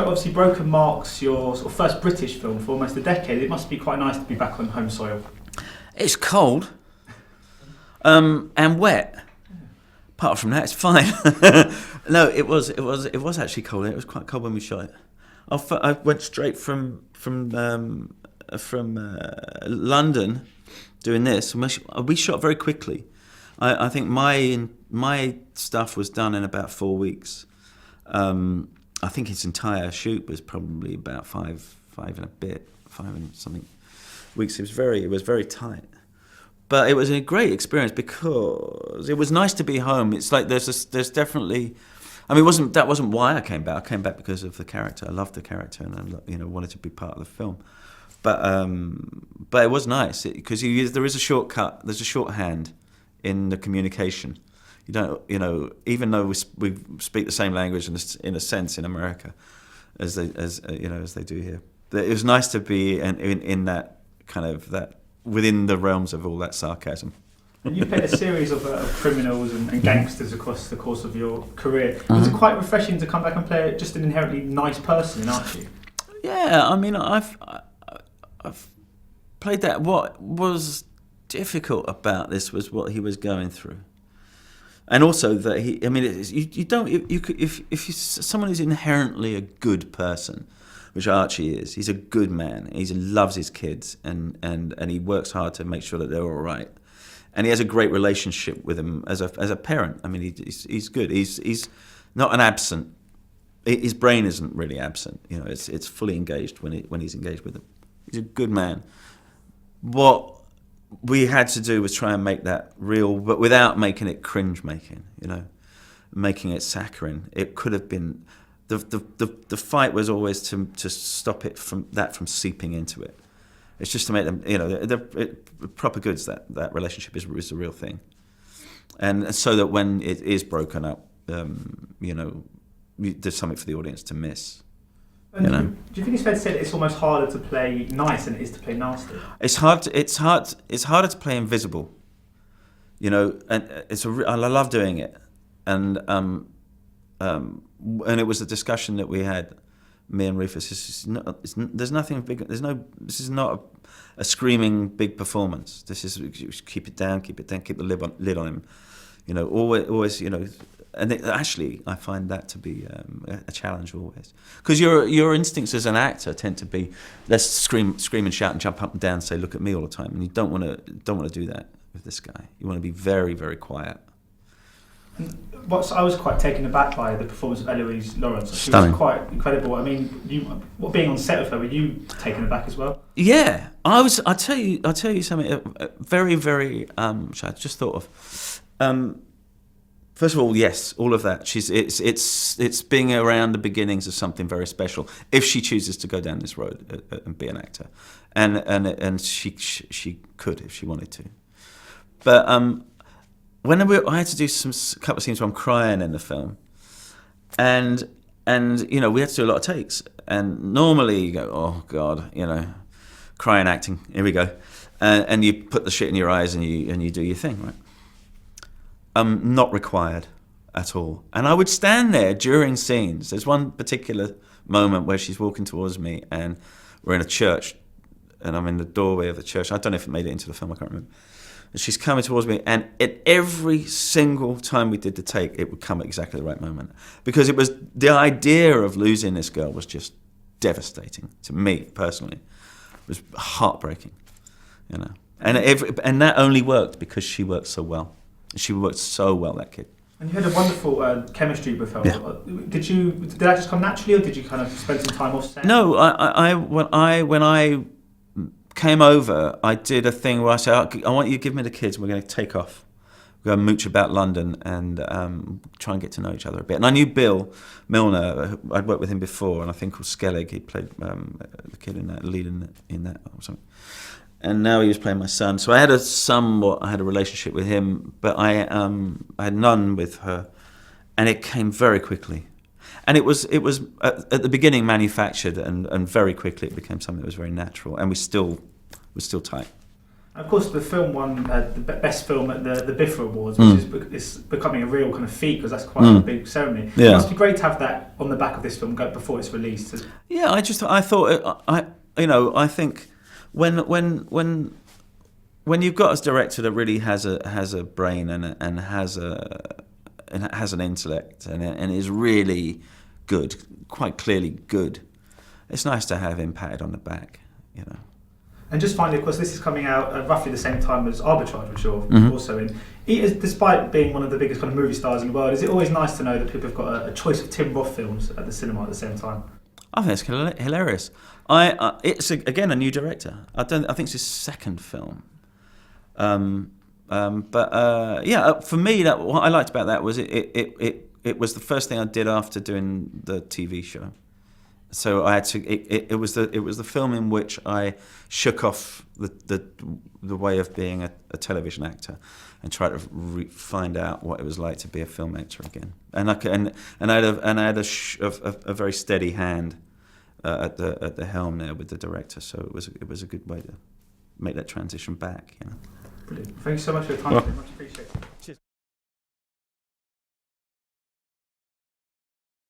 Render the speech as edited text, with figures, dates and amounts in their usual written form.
obviously Broken marks your sort of first British film for almost a decade. It must be quite nice to be back on home soil. It's cold and wet. Apart from that, it's fine. No, it was actually cold. It was quite cold when we shot it. I went straight from London doing this. We shot very quickly. I think my stuff was done in about 4 weeks. I think its entire shoot was probably about five and something weeks. It was very tight, but it was a great experience because it was nice to be home. It's like there's definitely. I mean, that wasn't why I came back. I came back because of the character. I loved the character, and I wanted to be part of the film. But it was nice because there is a shortcut. There's a shorthand in the communication. You don't, even though we speak the same language in a sense in America, as they do here. It was nice to be in that kind of that within the realms of all that sarcasm. You played a series of criminals and gangsters across the course of your career. Was it quite refreshing to come back and play just an inherently nice person, aren't you? Yeah, I mean, I've played that. What was difficult about this was what he was going through. And also that if someone who's inherently a good person, which Archie is, he's a good man. He loves his kids and he works hard to make sure that they're all right. And he has a great relationship with them as a parent. I mean, he's good. He's not an absent. His brain isn't really absent. It's fully engaged when he's engaged with them. He's a good man. What we had to do was try and make that real, but without making it cringe-making, making it saccharine. It could have been the fight was always to stop it from seeping into it. It's just to make them, the proper goods. That relationship is the real thing, and so that when it is broken up, there's something for the audience to miss. Do you think it's fair to say that it's almost harder to play nice than it is to play nasty? It's harder to play invisible. And I love doing it, and it was a discussion that we had, me and Rufus. There's nothing big. This is not a screaming big performance. This is keep it down, keep the lid on him. Always. And actually, I find that to be a challenge always, because your instincts as an actor tend to be let's scream and shout and jump up and down and say look at me all the time, and you don't want to do that with this guy. You want to be very, very quiet. I was quite taken aback by the performance of Eloise Lawrence. She Stunning. was quite incredible. I mean, being on set with her, were you taken aback as well? Yeah, I was. I'll tell you something very, very. Which I just thought of. First of all, yes, all of that. It's being around the beginnings of something very special. If she chooses to go down this road and be an actor, and she could if she wanted to. But I had to do a couple of scenes where I'm crying in the film, and we had to do a lot of takes. And normally you go, oh God, crying acting. Here we go, and you put the shit in your eyes and you do your thing, right? Not required at all. And I would stand there during scenes. There's one particular moment where she's walking towards me and we're in a church and I'm in the doorway of the church. I don't know if it made it into the film, I can't remember. And she's coming towards me, and at every single time we did the take, it would come at exactly the right moment. Because it was the idea of losing this girl was just devastating to me personally. It was heartbreaking, And that only worked because she worked so well. She worked so well, that kid. And you had a wonderful chemistry with her. Yeah. Did that just come naturally, or did you kind of spend some time off set? No, when I came over, I did a thing where I said, I want you to give me the kids and we're going to take off. We're going to mooch about London and try and get to know each other a bit. And I knew Bill Milner. I'd worked with him before, and I think called Skellig. He played the kid in that, lead in that or something. And now he was playing my son. So I had a relationship with him, but I had none with her. And it came very quickly. And it was at the beginning manufactured, and very quickly it became something that was very natural. And we're still tight. And of course, the film won the best film at the BIFTA Awards, which is becoming a real kind of feat because that's quite a big ceremony. Yeah. It must be great to have that on the back of this film before it's released. Yeah, I thought I think when you've got a director that really has a brain and has an intellect and is really good, quite clearly good, it's nice to have him patted on the back, you know. And just finally, of course, this is coming out at roughly the same time as Arbitrage, which you're also in. Despite being one of the biggest kind of movie stars in the world, is it always nice to know that people have got a choice of Tim Roth films at the cinema at the same time? I think it's hilarious. It's again a new director. I think it's his second film. For me, what I liked about that was it was the first thing I did after doing the TV show. So I had to. It was the film in which I shook off the way of being a television actor and tried to find out what it was like to be a film actor again. And I had a very steady hand at the helm there with the director. So it was a good way to make that transition back. You know. Brilliant. Thank you so much for your time. Very much appreciated.